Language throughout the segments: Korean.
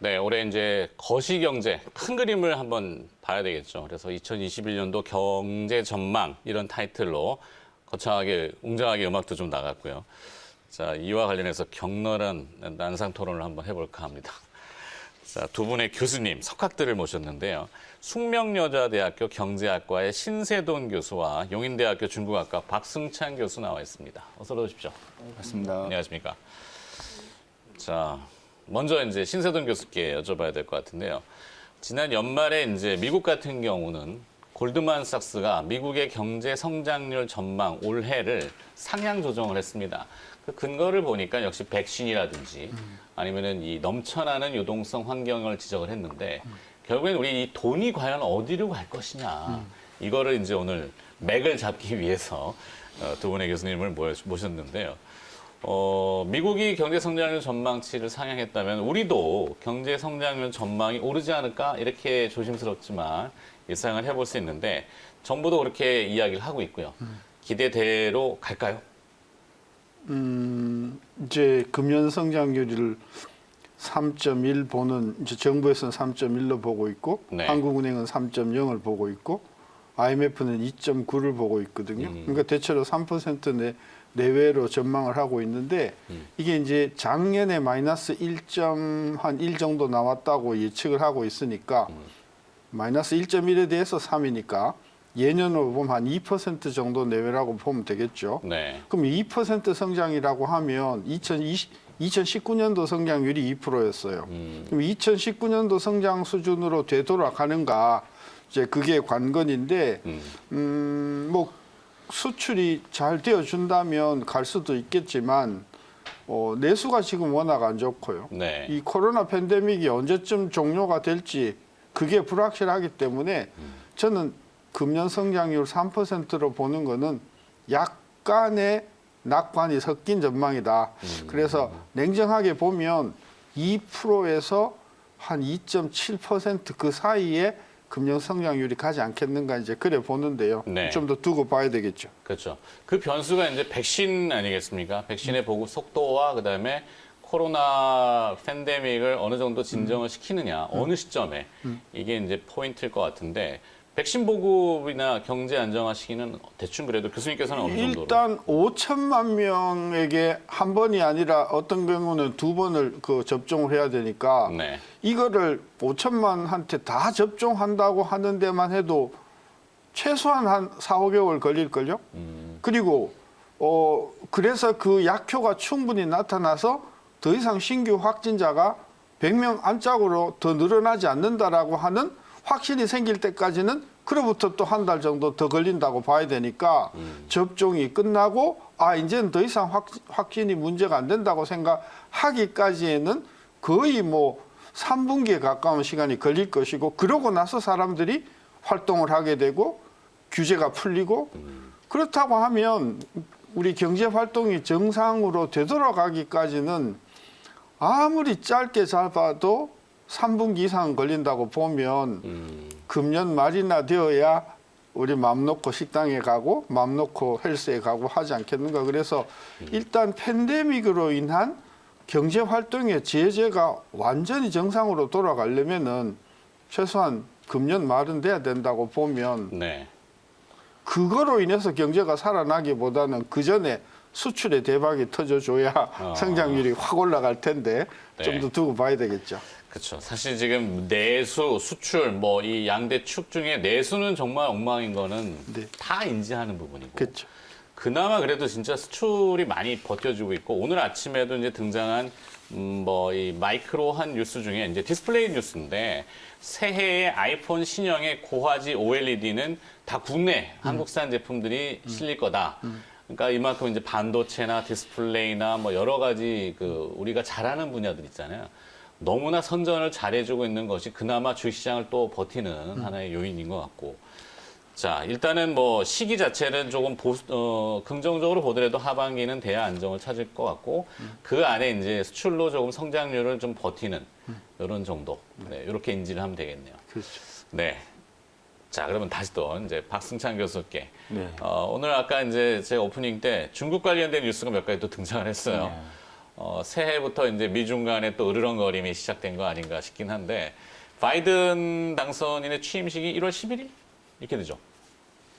네, 올해 이제 거시경제 큰 그림을 한번 봐야 되겠죠. 그래서 2021년도 경제 전망 이런 타이틀로 거창하게 웅장하게 음악도 좀 나갔고요. 자, 이와 관련해서 격렬한 난상 토론을 한번 해볼까 합니다. 자, 두 분의 교수님, 석학들을 모셨는데요. 숙명여자대학교 경제학과의 신세돈 교수와 용인대학교 중국학과 박승찬 교수 나와 있습니다. 어서 오십시오. 반갑습니다. 안녕하십니까. 자, 먼저 이제 신세돈 교수께 여쭤봐야 될 것 같은데요. 지난 연말에 이제 미국 같은 경우는 골드만삭스가 미국의 경제 성장률 전망 올해를 상향 조정을 했습니다. 그 근거를 보니까 역시 백신이라든지 아니면은 이 넘쳐나는 유동성 환경을 지적을 했는데 결국엔 우리 이 돈이 과연 어디로 갈 것이냐 이거를 이제 오늘 맥을 잡기 위해서 두 분의 교수님을 모셨는데요. 미국이 경제 성장률 전망치를 상향했다면 우리도 경제 성장률 전망이 오르지 않을까 이렇게 조심스럽지만 예상을 해볼 수 있는데 정부도 그렇게 이야기를 하고 있고요. 기대대로 갈까요? 이제 금년 성장률을 3.1 보는 이제 정부에서는 3.1로 보고 있고 네. 한국은행은 3.0을 보고 있고 IMF는 2.9를 보고 있거든요. 그러니까 대체로 3% 내외로 전망을 하고 있는데 이게 이제 작년에 마이너스 1.1 정도 나왔다고 예측을 하고 있으니까 마이너스 1.1에 대해서 3이니까 예년으로 보면 한 2% 정도 내외라고 보면 되겠죠. 네. 그럼 2% 성장이라고 하면 2019년도 성장률이 2%였어요. 그럼 2019년도 성장 수준으로 되돌아가는가 이제 그게 관건인데 뭐 수출이 잘 되어준다면 갈 수도 있겠지만 내수가 지금 워낙 안 좋고요. 네. 이 코로나 팬데믹이 언제쯤 종료가 될지 그게 불확실하기 때문에 저는 금년 성장률 3%로 보는 거는 약간의 낙관이 섞인 전망이다. 그래서 냉정하게 보면 2%에서 한 2.7% 그 사이에 금년 성장률이 가지 않겠는가 이제 그래 보는데요. 네. 좀 더 두고 봐야 되겠죠. 그렇죠. 그 변수가 이제 백신 아니겠습니까? 백신의 보급 속도와 그다음에 코로나 팬데믹을 어느 정도 진정을 시키느냐, 어느 시점에 이게 이제 포인트일 것 같은데 백신 보급이나 경제 안정화 시기는 대충 그래도 교수님께서는 어느 정도로? 일단 5천만 명에게 한 번이 아니라 어떤 경우는 두 번을 그 접종을 해야 되니까 네. 이거를 5천만한테 다 접종한다고 하는 데만 해도 최소한 한 4, 5개월 걸릴걸요? 그리고 그래서 그 약효가 충분히 나타나서 더 이상 신규 확진자가 100명 안짝으로 더 늘어나지 않는다라고 하는 확신이 생길 때까지는 그로부터 또 한 달 정도 더 걸린다고 봐야 되니까 접종이 끝나고 이제는 더 이상 확진이 문제가 안 된다고 생각하기까지에는 거의 뭐 3분기에 가까운 시간이 걸릴 것이고 그러고 나서 사람들이 활동을 하게 되고 규제가 풀리고 그렇다고 하면 우리 경제 활동이 정상으로 되돌아가기까지는 아무리 짧게 잡아도 3분기 이상 걸린다고 보면 금년 말이나 되어야 우리 맘 놓고 식당에 가고 맘 놓고 헬스에 가고 하지 않겠는가. 그래서 일단 팬데믹으로 인한 경제 활동의 제재가 완전히 정상으로 돌아가려면은 최소한 금년 말은 돼야 된다고 보면 네. 그거로 인해서 경제가 살아나기보다는 그 전에 수출의 대박이 터져줘야 성장률이 확 올라갈 텐데 좀 더 두고 봐야 되겠죠. 그렇죠. 사실 지금 내수, 수출 뭐 이 양대 축 중에 내수는 정말 엉망인 거는 네. 다 인지하는 부분이고. 그렇죠. 그나마 그래도 진짜 수출이 많이 버텨주고 있고 오늘 아침에도 이제 등장한 뭐 이 마이크로한 뉴스 중에 이제 디스플레이 뉴스인데 새해에 아이폰 신형의 고화질 OLED는 다 국내 한국산 제품들이 실릴 거다. 그러니까 이만큼 이제 반도체나 디스플레이나 뭐 여러 가지 그 우리가 잘하는 분야들 있잖아요. 너무나 선전을 잘해주고 있는 것이 그나마 주식시장을 또 버티는 하나의 요인인 것 같고. 자, 일단은 뭐 시기 자체는 조금 긍정적으로 보더라도 하반기는 대야 안정을 찾을 것 같고 그 안에 이제 수출로 조금 성장률을 좀 버티는 이런 정도. 네, 이렇게 인지를 하면 되겠네요. 그렇죠. 네. 자, 그러면 다시 또 이제 박승찬 교수께. 네. 오늘 아까 이제 제 오프닝 때 중국 관련된 뉴스가 몇 가지 또 등장을 했어요. 새해부터 이제 미중 간의 또 으르렁거림이 시작된 거 아닌가 싶긴 한데 바이든 당선인의 취임식이 1월 11일 이렇게 되죠.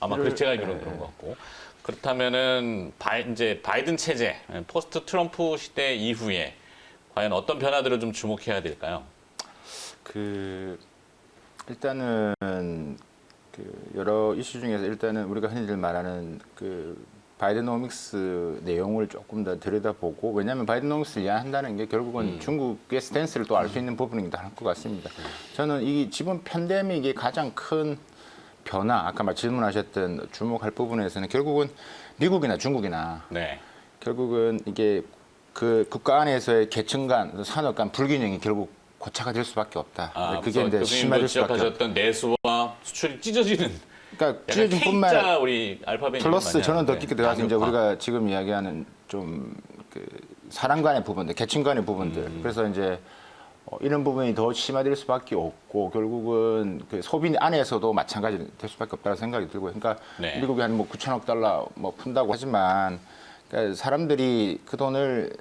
아마 그렇게 제가 알기로는 그런 것 같고 그렇다면은 이제 바이든 체제 포스트 트럼프 시대 이후에 과연 어떤 변화들을 좀 주목해야 될까요? 일단은 여러 이슈 중에서 일단은 우리가 흔히들 말하는 바이든오믹스 내용을 조금 더 들여다보고 왜냐하면 바이든오믹스를 이해한다는 게 결국은 중국의 스탠스를 또 알 수 있는 부분이기도 할 것 같습니다. 저는 이 지금 팬데믹의 가장 큰 변화, 아까 질문하셨던 주목할 부분에서는 결국은 미국이나 중국이나 네. 결국은 이게 그 국가 안에서의 계층 간, 산업 간 불균형이 결국 고착화 될 수밖에 없다. 그게 이제 심화될 수밖에 없다. 지적하셨던 내수와 수출이 찢어지는 그러니까 약간 K자 K자 우리 알파벳 플러스 저는 더 하는데, 깊게 들어가서 이제 양극화. 우리가 지금 이야기하는 좀 사람 간의 부분들, 계층 간의 부분들. 그래서 이제 이런 부분이 더 심화될 수밖에 없고 결국은 소비 안에서도 마찬가지 될 수밖에 없다는 생각이 들고요. 그러니까 네. 미국이 한 9천억 달러 푼다고 하지만 그러니까 사람들이 그 돈을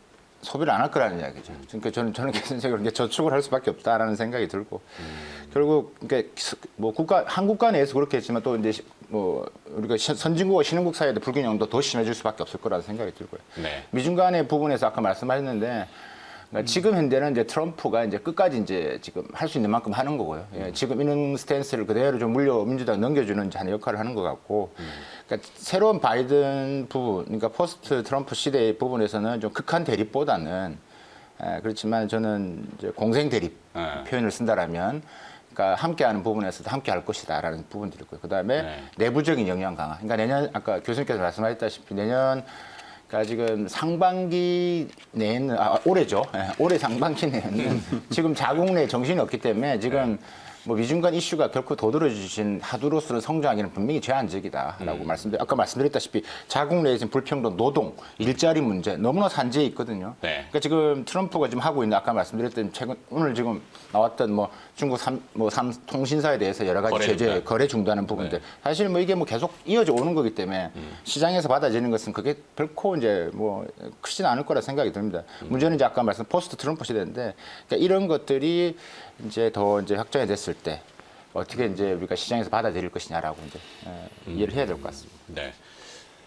소비를 안 할 거라는 이야기죠. 그러니까 저는 개인적으로 저축을 할 수밖에 없다라는 생각이 들고 결국 그러니까 한 국가 내에서 그렇게 했지만 또 이제 우리가 선진국과 신흥국 사이의 불균형도 더 심해질 수밖에 없을 거라는 생각이 들고요. 네. 미중 간의 부분에서 아까 말씀하셨는데 그러니까 지금 현재는 이제 트럼프가 이제 끝까지 이제 지금 할 수 있는 만큼 하는 거고요. 예, 지금 이런 스탠스를 그대로 좀 민주당 넘겨주는 하는 역할을 하는 것 같고, 그러니까 새로운 바이든 부분, 그러니까 포스트 트럼프 시대의 부분에서는 좀 극한 대립보다는 그렇지만 저는 이제 공생 대립 표현을 쓴다라면. 그러니까 함께하는 부분에서도 함께할 것이다라는 부분들이 있고요. 그다음에 내부적인 역량 강화. 그러니까 내년 아까 교수님께서 말씀하셨다시피 내년 그러니까 지금 상반기 내에는 올해죠. 올해 상반기 내에는 지금 자국 내 정신이 없기 때문에 지금 미중 간 이슈가 결코 도드라지신 하두로서는 성장하기는 분명히 제한적이다라고 아까 말씀드렸다시피 자국 내에 지금 불평등, 노동, 일자리 문제 너무나 산재해 있거든요. 네. 그러니까 지금 트럼프가 지금 하고 있는 아까 말씀드렸던 오늘 지금 나왔던 중국 통신사에 대해서 여러 가지 제재, 거래 중단하는 부분들 사실 이게 계속 이어져 오는 거기 때문에 시장에서 받아지는 것은 그게 결코 이제 크진 않을 거라 생각이 듭니다. 문제는 이제 아까 말씀 포스트 트럼프 시대인데 그러니까 이런 것들이 이제 더 확정이 됐을 때 어떻게 이제 우리가 시장에서 받아들일 것이냐라고 이제 이해를 해야 될 것 같습니다. 네.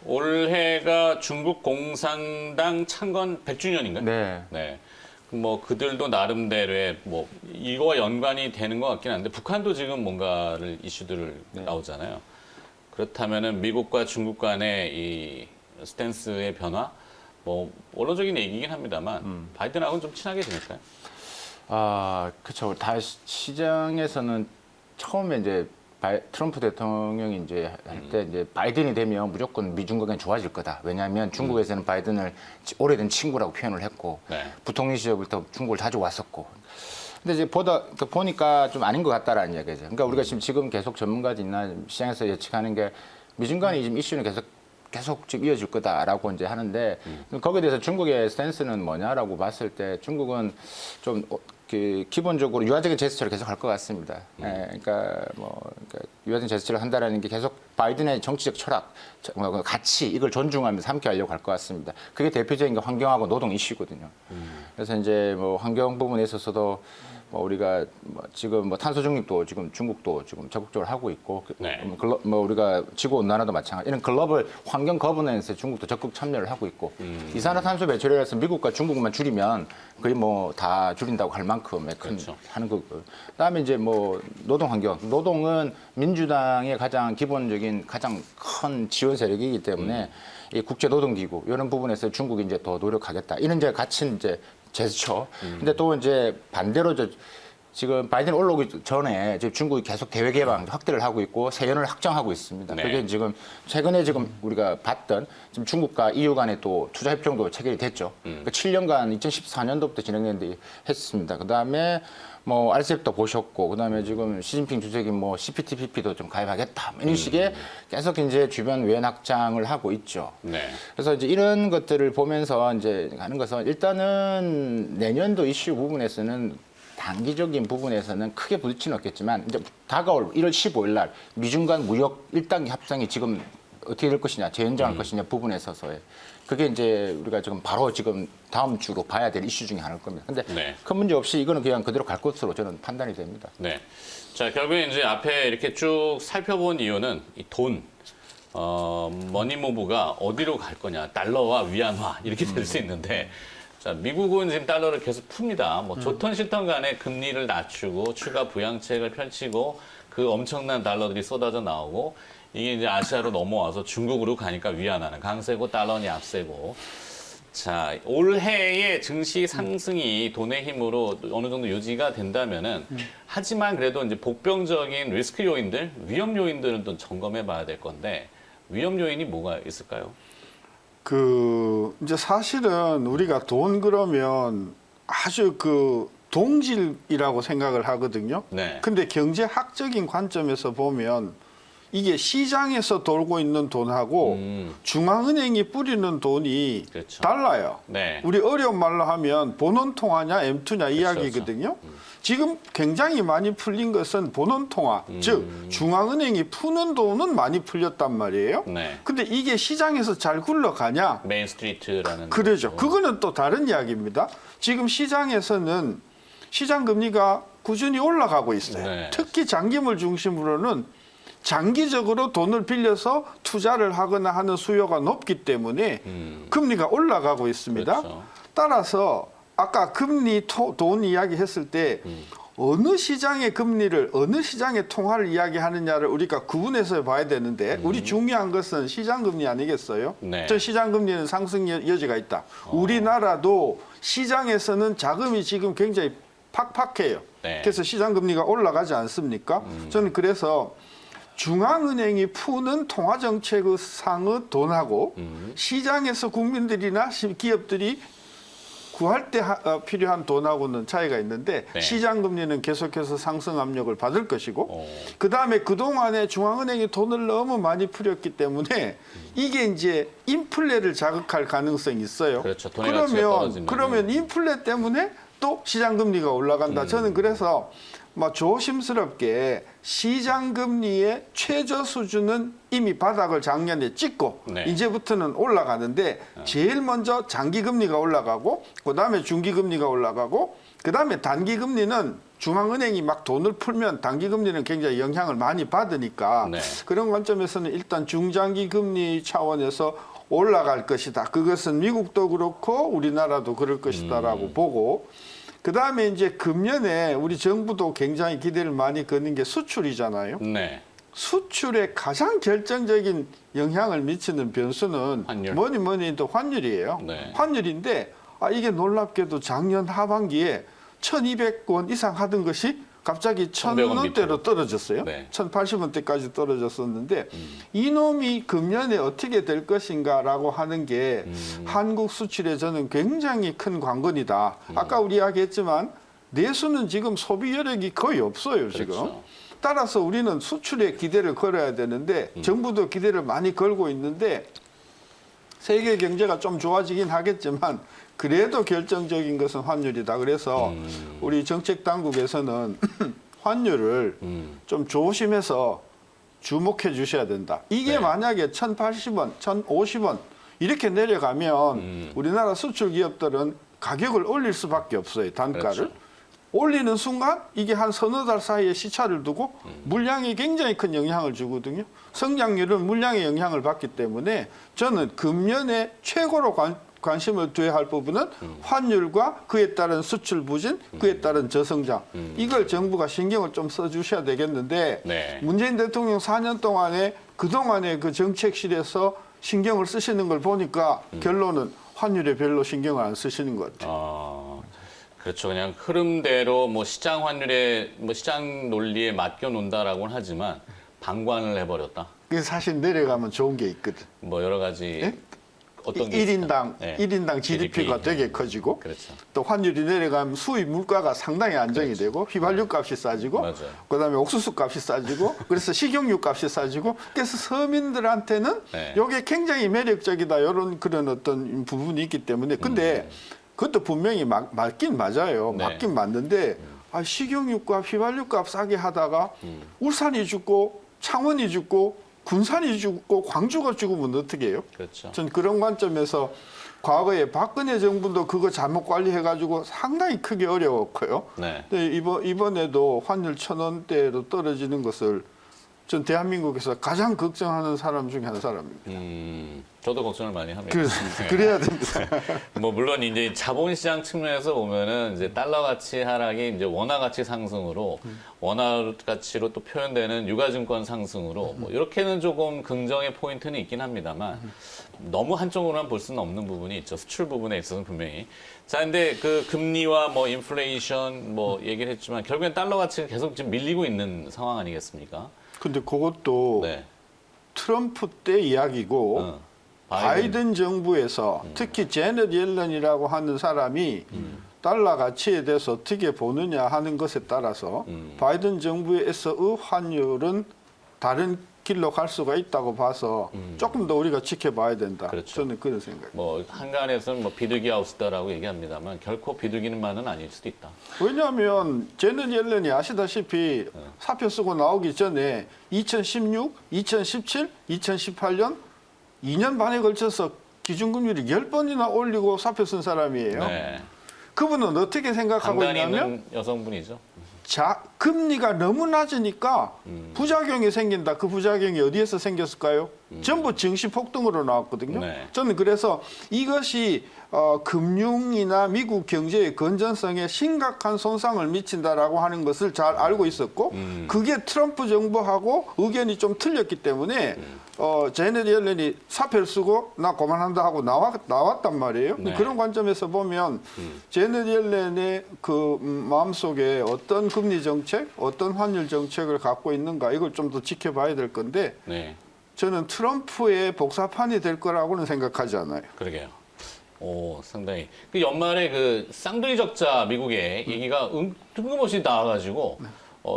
올해가 중국 공산당 창건 100주년인가요? 네. 네. 그들도 나름대로의 이거와 연관이 되는 것 같긴 한데 북한도 지금 뭔가를 이슈들을 나오잖아요. 그렇다면은 미국과 중국 간의 이 스탠스의 변화, 원론적인 얘기긴 합니다만 바이든하고는 좀 친하게 지낼까요? 그렇죠. 다 시장에서는 처음에 이제 트럼프 대통령이 이제 할 때 이제 바이든이 되면 무조건 미중 관계가 좋아질 거다. 왜냐하면 중국에서는 바이든을 오래된 친구라고 표현을 했고 부통령 시절부터 중국을 자주 왔었고. 근데 이제 보니까 좀 아닌 것 같다라는 이야기죠. 그러니까 우리가 지금 계속 전문가들이나 시장에서 예측하는 게 미중 간의 지금 이슈는 계속 지금 이어질 거다라고 이제 하는데 거기에 대해서 중국의 스탠스는 뭐냐라고 봤을 때 중국은 좀 기본적으로 유화적인 제스처를 계속 할 것 같습니다. 그러니까 유화적인 제스처를 한다라는 게 계속 바이든의 정치적 철학, 가치 이걸 존중하면서 함께 하려고 할 것 같습니다. 그게 대표적인 게 환경하고 노동 이슈거든요. 그래서 이제 환경 부분에 있어서도 우리가 지금 탄소 중립도 지금 중국도 지금 적극적으로 하고 있고 우리가 지구 온난화도 마찬가지 이런 글로벌 환경 거버넌스에 중국도 적극 참여를 하고 있고 이산화탄소 배출량에서 미국과 중국만 줄이면 거의 다 줄인다고 할 만큼의 큰 하는 거고 그다음에 이제 노동 환경 노동은 민주당의 가장 기본적인 가장 큰 지원 세력이기 때문에 이 국제 노동기구 이런 부분에서 중국이 이제 더 노력하겠다 이런 이제 같이 이제 제스처. 근데 또 이제 반대로 지금 바이든 올라오기 전에 지금 중국이 계속 대외 개방 확대를 하고 있고 세연을 확장하고 있습니다. 그게 지금 최근에 지금 우리가 봤던 지금 중국과 EU 간의 또 투자 협정도 체결이 됐죠. 그러니까 7년간 2014년도부터 진행됐는데 했습니다. 그다음에 RCEP도 보셨고 그다음에 지금 시진핑 주석이 CPTPP도 좀 가입하겠다 이런 식의 계속 이제 주변 외연 확장을 하고 있죠. 그래서 이제 이런 것들을 보면서 이제 하는 것은 일단은 내년도 이슈 부분에서는 단기적인 부분에서는 크게 부딪히는 없겠지만 이제 다가올 1월 15일 날 미중 간 무역 1단계 협상이 지금 어떻게 될 것이냐, 재연장할 것이냐 부분에 있어서의 그게 이제 우리가 지금 다음 주로 봐야 될 이슈 중에 하나일 겁니다. 근데 네. 큰 문제 없이 이거는 그냥 그대로 갈 것으로 저는 판단이 됩니다. 네. 자, 결국에 이제 앞에 이렇게 쭉 살펴본 이유는 이 돈, 머니무브가 어디로 갈 거냐, 달러와 위안화 이렇게 될 수 있는데, 자, 미국은 지금 달러를 계속 풉니다. 뭐 좋던 싫던 간에 금리를 낮추고 추가 부양책을 펼치고 그 엄청난 달러들이 쏟아져 나오고 이게 이제 아시아로 넘어와서 중국으로 가니까 위안화는 강세고 달러는 약세고. 자, 올해의 증시 상승이 돈의 힘으로 어느 정도 유지가 된다면은 하지만 그래도 이제 복병적인 리스크 요인들, 위험 요인들은 또 점검해 봐야 될 건데 위험 요인이 뭐가 있을까요? 이제 사실은 우리가 돈 그러면 아주 동질이라고 생각을 하거든요. 네. 근데 경제학적인 관점에서 보면 이게 시장에서 돌고 있는 돈하고 중앙은행이 뿌리는 돈이 그렇죠. 달라요. 네. 우리 어려운 말로 하면 본원통화냐 M2냐 이야기거든요. 지금 굉장히 많이 풀린 것은 본원통화, 즉 중앙은행이 푸는 돈은 많이 풀렸단 말이에요. 네. 근데 이게 시장에서 잘 굴러가냐? 메인 스트리트라는 그러죠. 거죠. 그거는 또 다른 이야기입니다. 지금 시장에서는 시장 금리가 꾸준히 올라가고 있어요. 네. 특히 장기물 중심으로는 장기적으로 돈을 빌려서 투자를 하거나 하는 수요가 높기 때문에 금리가 올라가고 있습니다. 그렇죠. 따라서 아까 금리 돈 이야기했을 때 어느 시장의 금리를 어느 시장의 통화를 이야기하느냐를 우리가 구분해서 봐야 되는데 우리 중요한 것은 시장 금리 아니겠어요? 네. 저 시장 금리는 상승 여지가 있다. 우리나라도 시장에서는 자금이 지금 굉장히 팍팍해요. 네. 그래서 시장 금리가 올라가지 않습니까? 저는 그래서 중앙은행이 푸는 통화정책상의 돈하고 시장에서 국민들이나 기업들이 구할 때 필요한 돈하고는 차이가 있는데 네. 시장 금리는 계속해서 상승 압력을 받을 것이고 그다음에 그동안에 중앙은행이 돈을 너무 많이 풀렸기 때문에 이게 이제 인플레를 자극할 가능성이 있어요. 그렇죠. 돈의 가치가 떨어지면. 그러면 인플레 때문에 또 시장 금리가 올라간다. 저는 그래서 조심스럽게 시장 금리의 최저 수준은 이미 바닥을 작년에 찍고 네. 이제부터는 올라가는데 제일 먼저 장기 금리가 올라가고 그다음에 중기 금리가 올라가고 그다음에 단기 금리는 중앙은행이 막 돈을 풀면 단기 금리는 굉장히 영향을 많이 받으니까 네. 그런 관점에서는 일단 중장기 금리 차원에서 올라갈 것이다. 그것은 미국도 그렇고 우리나라도 그럴 것이다라고 보고 그다음에 이제 금년에 우리 정부도 굉장히 기대를 많이 거는 게 수출이잖아요. 네. 수출에 가장 결정적인 영향을 미치는 변수는 환율. 뭐니 해도 환율이에요. 네. 환율인데 이게 놀랍게도 작년 하반기에 1,200원 이상 하던 것이 갑자기 1,000원대로 떨어졌어요. 네. 1,080원대까지 떨어졌었는데 이놈이 금년에 어떻게 될 것인가라고 하는 게 한국 수출에 저는 굉장히 큰 관건이다. 아까 우리 이야기했지만 내수는 지금 소비 여력이 거의 없어요. 지금. 그렇죠. 따라서 우리는 수출에 기대를 걸어야 되는데 정부도 기대를 많이 걸고 있는데 세계 경제가 좀 좋아지긴 하겠지만 그래도 결정적인 것은 환율이다. 그래서 우리 정책 당국에서는 환율을 좀 조심해서 주목해 주셔야 된다. 이게 네. 만약에 1,080원, 1,050원 이렇게 내려가면 우리나라 수출 기업들은 가격을 올릴 수밖에 없어요. 단가를. 그렇죠. 올리는 순간 이게 한 서너 달 사이에 시차를 두고 물량이 굉장히 큰 영향을 주거든요. 성장률은 물량의 영향을 받기 때문에 저는 금년에 최고로 관심을 둬야 할 부분은 환율과 그에 따른 수출 부진, 그에 따른 저성장. 이걸 정부가 신경을 좀 써주셔야 되겠는데 네. 문재인 대통령 4년 동안에 그동안의 그 정책실에서 신경을 쓰시는 걸 보니까 결론은 환율에 별로 신경을 안 쓰시는 것 같아요. 그렇죠. 그냥 흐름대로 뭐 시장 환율에 뭐 시장 논리에 맡겨 놓는다라고는 하지만 방관을 해버렸다. 그래서 사실 내려가면 좋은 게 있거든. 뭐 여러 가지 예? 어떤 게 있을까? 1인당, 네. 1인당 GDP가 되게 커지고 그렇죠. 또 환율이 내려가면 수입 물가가 상당히 안정이 되고 휘발유 값이 싸지고 맞아요. 그다음에 옥수수 값이 싸지고 그래서 식용유 값이 싸지고 그래서 서민들한테는 네. 이게 굉장히 매력적이다 이런 그런 어떤 부분이 있기 때문에 근데 그것도 분명히 맞긴 맞아요. 네. 맞긴 맞는데 식용유값 휘발유값 싸게 하다가 울산이 죽고 창원이 죽고 군산이 죽고 광주가 죽으면 어떻게 해요? 그렇죠. 전 그런 관점에서 과거에 박근혜 정부도 그거 잘못 관리해가지고 상당히 크게 어려웠고요. 네. 근데 이번에도 환율 1,000원대로 떨어지는 것을 전 대한민국에서 가장 걱정하는 사람 중에 한 사람입니다. 저도 걱정을 많이 합니다. 그렇습니다. 네. 그래야 됩니다. 뭐 물론 이제 자본시장 측면에서 보면은 이제 달러 가치 하락이 이제 원화 가치 상승으로 원화 가치로 또 표현되는 유가증권 상승으로 뭐 이렇게는 조금 긍정의 포인트는 있긴 합니다만 너무 한쪽으로만 볼 수는 없는 부분이 있죠. 수출 부분에 있어서는 분명히. 자, 근데 그 금리와 뭐 인플레이션 뭐 얘기를 했지만 결국엔 달러 가치가 계속 지금 밀리고 있는 상황 아니겠습니까? 근데 그것도 네. 트럼프 때 이야기고 어, 바이든 정부에서 특히 제넷 옐런이라고 하는 사람이 달러 가치에 대해서 어떻게 보느냐 하는 것에 따라서 바이든 정부에서의 환율은 다른 길로 갈 수가 있다고 봐서 조금 더 우리가 지켜봐야 된다. 그렇죠. 저는 그런 생각입니다. 뭐 한간에서는 뭐 비둘기 하우스다라고 얘기합니다만 결코 비둘기는만은 아닐 수도 있다. 왜냐하면 제넷 옐런이 아시다시피 사표 쓰고 나오기 전에 2016, 2017, 2018년 2년 반에 걸쳐서 기준금리를 10번이나 올리고 사표 쓴 사람이에요. 네. 그분은 어떻게 생각하고 강단이 있냐면 있는 여성분이죠. 금리가 너무 낮으니까 부작용이 생긴다. 그 부작용이 어디에서 생겼을까요? 전부 증시 폭등으로 나왔거든요. 네. 저는 그래서 이것이 금융이나 미국 경제의 건전성에 심각한 손상을 미친다라고 하는 것을 잘 알고 있었고 그게 트럼프 정부하고 의견이 좀 틀렸기 때문에 제넷 옐런이 사표를 쓰고 나 그만한다 하고 나왔단 말이에요. 네. 그런 관점에서 보면 제넷 옐런의 그 마음속에 어떤 금리 정책, 어떤 환율 정책을 갖고 있는가 이걸 좀 더 지켜봐야 될 건데 네. 저는 트럼프의 복사판이 될 거라고는 생각하지 않아요. 그러게요. 오, 상당히. 그 연말에 그 쌍둥이 적자 미국의 얘기가 뜬금없이 나와가지고,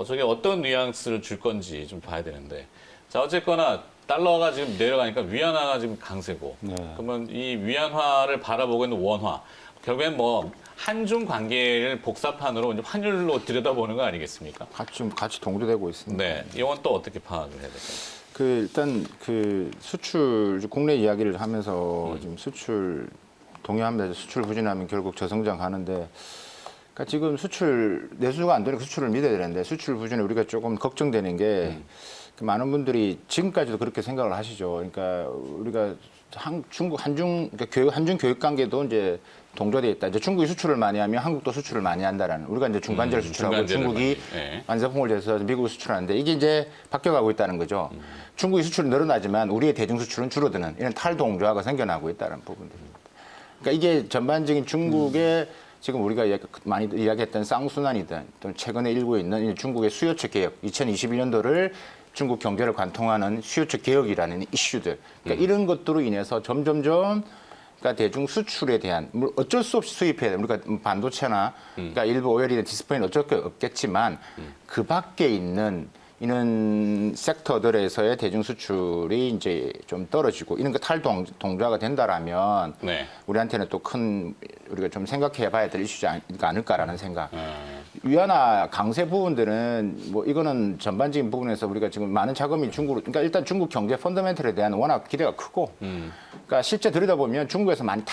저게 어떤 뉘앙스를 줄 건지 좀 봐야 되는데. 자, 어쨌거나 달러가 지금 내려가니까 위안화가 지금 강세고. 네. 그러면 이 위안화를 바라보고 있는 원화. 결국엔 뭐 한중 관계를 복사판으로 이제 환율로 들여다보는 거 아니겠습니까? 같이 동조되고 있습니다. 네. 이건 또 어떻게 파악을 해야 될까요? 일단 수출 국내 이야기를 하면서 지금 수출 동의합니다. 수출 부진하면 결국 저성장하는데, 그러니까 지금 수출 내수가 안 되니까 수출을 믿어야 되는데 수출 부진에 우리가 조금 걱정되는 게 많은 분들이 지금까지도 그렇게 생각을 하시죠. 그러니까 우리가 한중 교육 관계도 이제 동조되어 있다. 이제 중국이 수출을 많이 하면 한국도 수출을 많이 한다라는. 우리가 이제 중간재를 수출하고 중간재를 중국이 많이, 네. 완성품을 내서 미국을 수출하는데 이게 이제 바뀌어가고 있다는 거죠. 중국이 수출이 늘어나지만 우리의 대중 수출은 줄어드는 이런 탈동조화가 생겨나고 있다는 부분들입니다. 그러니까 이게 전반적인 중국의 지금 우리가 많이 이야기했던 쌍순환이든 또 최근에 일고 있는 중국의 수요처 개혁, 2021년도를 중국 경제를 관통하는 수요처 개혁이라는 이슈들, 그러니까 이런 것들로 인해서 점점점 그러니까 대중 수출에 대한 어쩔 수 없이 수입해야 돼. 우리가 반도체나 그러니까 일부 오열이나 디스플레이는 어쩔 수 없겠지만 그 밖에 있는 이런 섹터들에서의 대중 수출이 이제 좀 떨어지고 이런 거 탈동조화가 된다라면 네. 우리한테는 또 큰 우리가 좀 생각해봐야 될 이슈지 않을까라는 생각. 위안화 강세 부분들은 뭐 이거는 전반적인 부분에서 우리가 지금 많은 자금이 중국으로, 그러니까 일단 중국 경제 펀더멘털에 대한 워낙 기대가 크고, 그러니까 실제 들여다보면 중국에서 많이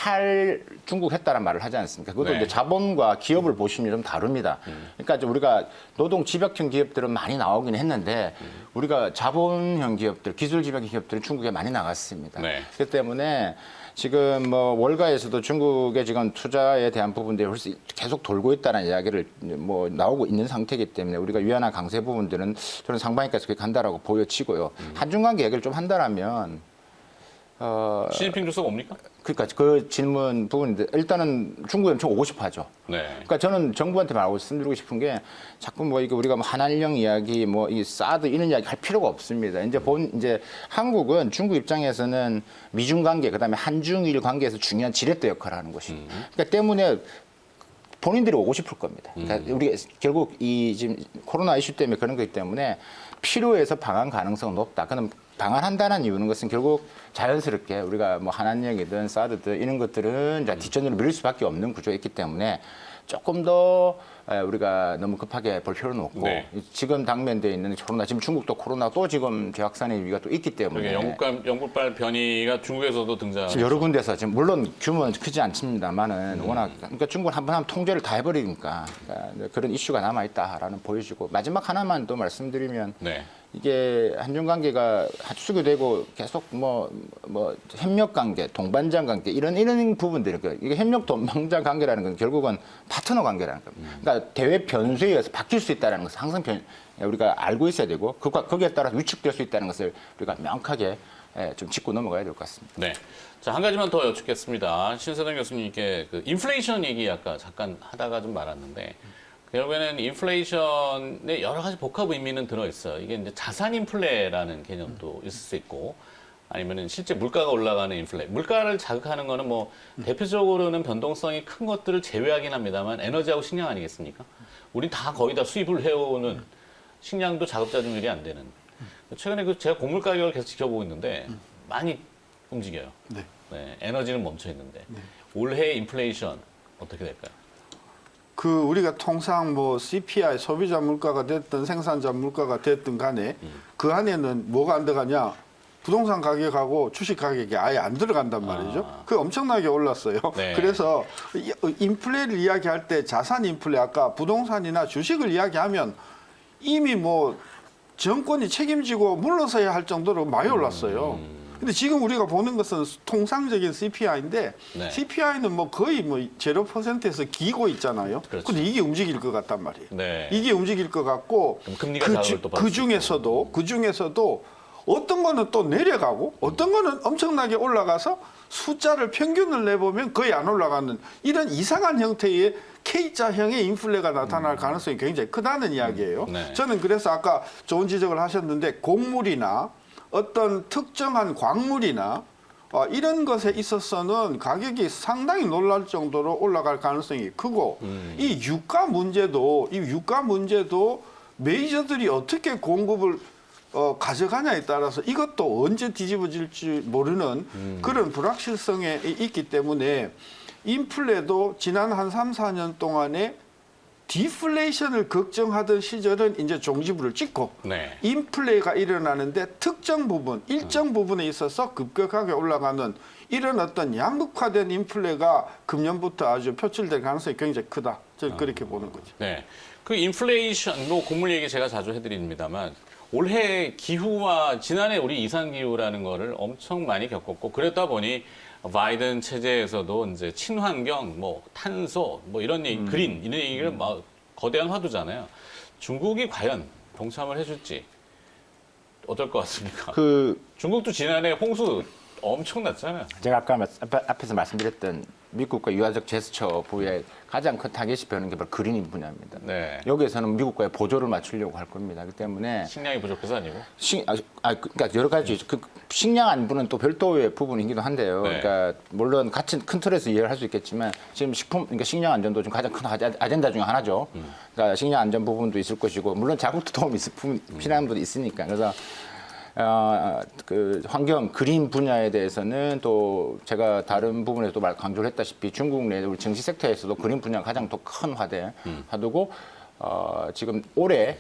중국했다는 말을 하지 않습니까? 그것도 네. 이제 자본과 기업을 보시면 좀 다릅니다. 그러니까 이제 우리가 노동 집약형 기업들은 많이 나오긴 했는데 우리가 자본형 기업들, 기술 집약형 기업들은 중국에 많이 나갔습니다. 네. 그렇기 때문에 지금 뭐 월가에서도 중국의 지금 투자에 대한 부분들이 계속 돌고 있다는 이야기를 뭐 나오고 있는 상태이기 때문에 우리가 위안화 강세 부분들은 저는 상반기까지 그렇게 간다라고 보여지고요. 한중 관계 얘기를 좀 한다라면 시진핑 주석 옵니까? 그러니까 그 질문 부분인데 일단은 중국에 엄청 오고 싶어 하죠. 네. 그러니까 저는 정부한테 말씀드리고 싶은 게 자꾸 뭐 이거 우리가 뭐 한한령 이야기 뭐 이 사드 이런 이야기 할 필요가 없습니다. 이제 한국은 중국 입장에서는 미중 관계 그다음에 한중일 관계에서 중요한 지렛대 역할을 하는 것입니다. 그러니까 때문에 본인들이 오고 싶을 겁니다. 그러니까 우리 결국 이 지금 코로나 이슈 때문에 그런 거기 때문에 필요해서 방한 가능성은 높다. 그럼 방한한다는 이유는 것은 결국 자연스럽게 우리가 뭐 한한령이든 사드든 이런 것들은 이제 뒷전으로 밀릴 수밖에 없는 구조에 있기 때문에 조금 더 우리가 너무 급하게 볼 필요는 없고 네. 지금 당면돼 있는 코로나 지금 중국도 코로나 또 지금 재확산의 위기가 또 있기 때문에 영국발 변이가 중국에서도 등장. 지금 여러 군데서 지금 물론 규모는 크지 않습니다만은 워낙 그러니까 중국은 한번 하면 통제를 다 해버리니까 그러니까 그런 이슈가 남아 있다라는 보여지고 마지막 하나만 또 말씀드리면 네. 이게 한중 관계가 수교되고 계속 뭐 협력 관계, 동반자 관계 이런 부분들이 이게 협력 동반자 관계라는 건 결국은 파트너 관계라는 겁니다. 그러니까 대외 변수에 의해서 바뀔 수 있다는 것을 항상 우리가 알고 있어야 되고 거기에 따라 위축될 수 있다는 것을 우리가 명확하게 좀 짚고 넘어가야 될 것 같습니다. 네. 자, 한 가지만 더 여쭙겠습니다. 신세동 교수님께 그 인플레이션 얘기 아까 잠깐 하다가 좀 말았는데 결국에는 인플레이션에 여러 가지 복합 의미는 들어있어요. 이게 이제 자산 인플레라는 개념도 있을 수 있고 아니면은 실제 물가가 올라가는 인플레. 물가를 자극하는 거는 뭐 대표적으로는 변동성이 큰 것들을 제외하긴 합니다만 에너지하고 식량 아니겠습니까? 우린 다 거의 다 수입을 해오는 식량도 자급자족률이 안 되는. 최근에 그 제가 곡물 가격을 계속 지켜보고 있는데 많이 움직여요. 네. 네, 에너지는 멈춰 있는데 올해 인플레이션 어떻게 될까요? 우리가 통상 뭐 CPI 소비자 물가가 됐든 생산자 물가가 됐든 간에 그 안에는 뭐가 안 들어가냐? 부동산 가격하고 주식 가격이 아예 안 들어간단 말이죠. 그게 엄청나게 올랐어요. 네. 그래서 인플레를 이야기할 때 자산 인플레 아까 부동산이나 주식을 이야기하면 이미 뭐 정권이 책임지고 물러서야 할 정도로 많이 올랐어요. 근데 지금 우리가 보는 것은 통상적인 CPI인데 네. CPI는 뭐 거의 뭐 0%에서 기고 있잖아요. 그렇죠. 근데 이게 움직일 것 같단 말이에요. 네. 이게 움직일 것 같고 그럼 금리가 자극을 또 받을 그 중에서도 어떤 거는 또 내려가고 어떤 거는 엄청나게 올라가서 숫자를 평균을 내보면 거의 안 올라가는 이런 이상한 형태의 K자형의 인플레가 나타날 가능성이 굉장히 크다는 이야기예요. 네. 저는 그래서 아까 좋은 지적을 하셨는데 곡물이나 어떤 특정한 광물이나 이런 것에 있어서는 가격이 상당히 놀랄 정도로 올라갈 가능성이 크고 이 유가 문제도 메이저들이 어떻게 공급을 가져가냐에 따라서 이것도 언제 뒤집어질지 모르는 그런 불확실성에 있기 때문에 인플레도 지난 한 3, 4년 동안에 디플레이션을 걱정하던 시절은 이제 종지부를 찍고 네. 인플레가 일어나는데 특정 부분, 일정 부분에 있어서 급격하게 올라가는 이런 어떤 양극화된 인플레가 금년부터 아주 표출될 가능성이 굉장히 크다. 저는 그렇게 보는 거죠. 네. 그 인플레이션, 뭐 곡물 얘기 제가 자주 해드립니다만 올해 기후와 지난해 우리 이상기후라는 거를 엄청 많이 겪었고 그랬다 보니 바이든 체제에서도 이제 친환경, 뭐 탄소, 뭐 이런 얘기, 그린 이런 얘기를 막 거대한 화두잖아요. 중국이 과연 동참을 해줄지 어떨 것 같습니까? 중국도 지난해 홍수 엄청났잖아요. 제가 아까 앞에서 말씀드렸던 미국과 유화적 제스처 부의 가장 큰 타겟이 벼는 게 바로 그린 분야입니다. 네. 여기에서는 미국과의 보조를 맞추려고 할 겁니다. 그렇기 때문에 식량이 부족해서 아니고. 그러니까 여러 가지 식량 안부는 또 별도의 부분이기도 한데요. 네. 그러니까 물론 같은 큰 틀에서 이해를 할 수 있겠지만 지금 그러니까 식량 안전도 좀 가장 큰 아젠다 중에 하나죠. 그러니까 식량 안전 부분도 있을 것이고 물론 자국도 도움이 필요한 부분도 있으니까 그래서. 그 환경 그린 분야에 대해서는 또 제가 다른 부분에서도 강조를 했다시피 중국 내 우리 증시 섹터에서도 그린 분야가 가장 더 큰 화두고 지금 올해가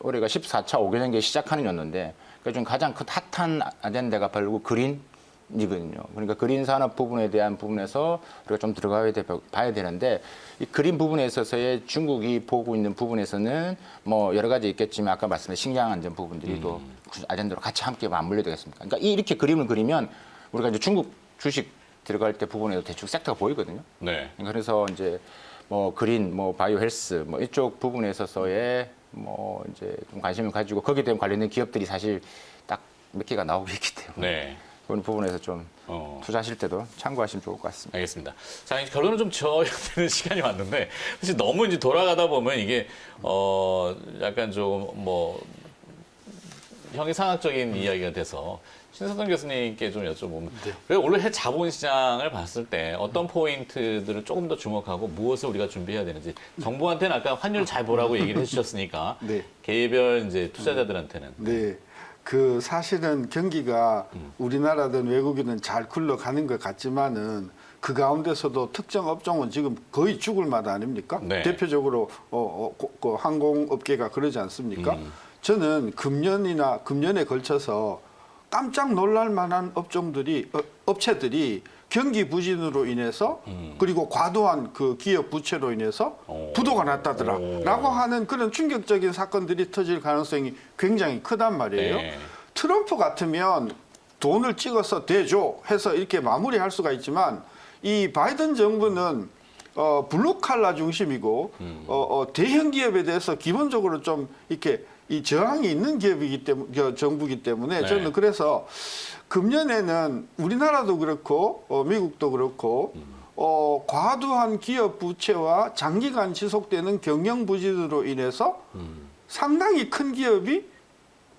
14차 5개년계 시작하는 였는데 그중 가장 큰 핫한 아젠다가 바로 그린이거든요. 그러니까 그린 산업 부분에 대한 부분에서 우리가 좀 봐야 되는데 이 그린 부분에 있어서의 중국이 보고 있는 부분에서는 뭐 여러 가지 있겠지만 아까 말씀드린 식량 안전 부분들이 또 아젠다로 같이 함께 맞물려 되겠습니까? 그러니까 이렇게 그림을 그리면 우리가 이제 중국 주식 들어갈 때 부분에도 대충 섹터가 보이거든요. 네. 그래서 이제 뭐 그린, 뭐 바이오 헬스, 뭐 이쪽 부분에 있어서의 뭐 이제 좀 관심을 가지고 거기에 대한 관련된 기업들이 사실 딱 몇 개가 나오고 있기 때문에 네. 그런 부분에서 좀 투자하실 때도 참고하시면 좋을 것 같습니다. 알겠습니다. 자, 이제 결론을 좀 지어야 되는 시간이 왔는데 사실 너무 이제 돌아가다 보면 이게 약간 좀 뭐 형이상학적인 이야기가 돼서 신세동 교수님께 좀 여쭤보면 왜 올해 자본시장을 봤을 때 어떤 포인트들을 조금 더 주목하고 무엇을 우리가 준비해야 되는지 정부한테는 아까 환율 잘 보라고 얘기를 해주셨으니까 네. 개별 이제 투자자들한테는 네. 사실은 경기가 우리나라든 외국이든 잘 굴러가는 것 같지만은 그 가운데서도 특정 업종은 지금 거의 죽을 맛 아닙니까? 네. 대표적으로 그 항공업계가 그러지 않습니까? 저는 금년에 걸쳐서 깜짝 놀랄 만한 업체들이 경기 부진으로 인해서 그리고 과도한 그 기업 부채로 인해서 부도가 났다더라라고 하는 그런 충격적인 사건들이 터질 가능성이 굉장히 크단 말이에요. 네. 트럼프 같으면 돈을 찍어서 대줘 해서 이렇게 마무리할 수가 있지만 이 바이든 정부는 블루 칼라 중심이고 대형 기업에 대해서 기본적으로 좀 이렇게 이 저항이 있는 기업이기 때문에 정부이기 때문에 네. 저는 그래서 금년에는 우리나라도 그렇고 미국도 그렇고 과도한 기업 부채와 장기간 지속되는 경영 부진으로 인해서 상당히 큰 기업이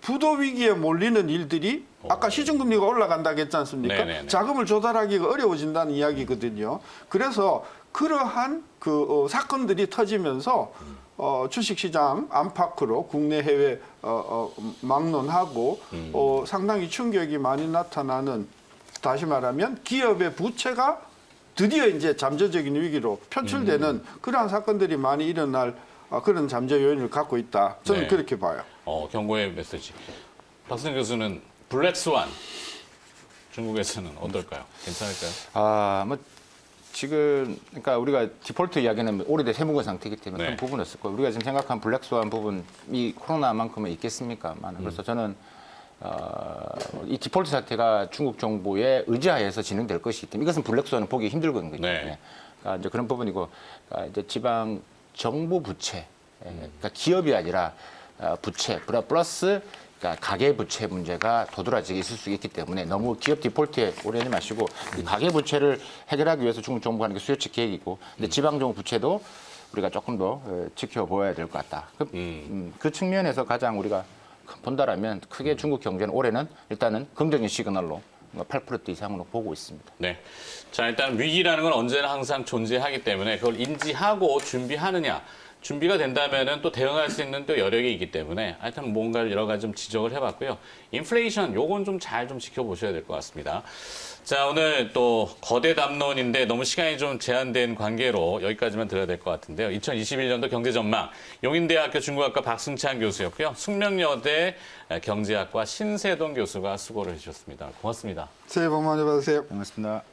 부도 위기에 몰리는 일들이 아까 시중금리가 올라간다고 했지 않습니까? 네네네. 자금을 조달하기가 어려워진다는 이야기거든요. 그래서 그러한 그 사건들이 터지면서 주식시장 안팎으로 국내 해외 막론하고 상당히 충격이 많이 나타나는 다시 말하면 기업의 부채가 드디어 이제 잠재적인 위기로 표출되는 그러한 사건들이 많이 일어날 그런 잠재 요인을 갖고 있다. 저는 네. 그렇게 봐요. 경고의 메시지. 박승 교수는 블랙스완 중국에서는 어떨까요? 괜찮을까요? 뭐 지금 그러니까 우리가 디폴트 이야기는 오래된 세무건 상태이기 때문에 네. 큰 부분이었을 거예요. 우리가 지금 생각한 블랙스완 부분이 코로나만큼은 있겠습니까?만 그래서 저는 이 디폴트 사태가 중국 정부의 의지하에서 진행될 것이기 때문에 이것은 블랙스완은 보기 힘들거든요. 네. 그러니까 이제 그런 부분이고 그러니까 이제 지방 정부 부채, 그러니까 기업이 아니라 부채 플러스 그러니까 가계 부채 문제가 도드라지게 있을 수 있기 때문에 너무 기업 디폴트에 오래하지 마시고 이 가계 부채를 해결하기 위해서 중국 정부가 하는 게 수요책 계획이고 근데 지방 정부 부채도 우리가 조금 더 지켜보아야 될 것 같다. 그 측면에서 가장 우리가 본다라면 크게 중국 경제는 올해는 일단은 긍정의 시그널로 8% 이상으로 보고 있습니다. 네. 자, 일단 위기라는 건 언제나 항상 존재하기 때문에 그걸 인지하고 준비하느냐. 준비가 된다면은 또 대응할 수 있는 또 여력이 있기 때문에 하여튼 뭔가를 여러 가지 좀 지적을 해봤고요. 인플레이션 요건 좀 잘 좀 지켜보셔야 될 것 같습니다. 자, 오늘 또 거대 담론인데 너무 시간이 좀 제한된 관계로 여기까지만 들어야 될 것 같은데요. 2021년도 경제 전망 용인대학교 중국학과 박승찬 교수였고요. 숙명여대 경제학과 신세동 교수가 수고를 해주셨습니다. 고맙습니다. 새해 복 많이 받으세요. 반갑습니다.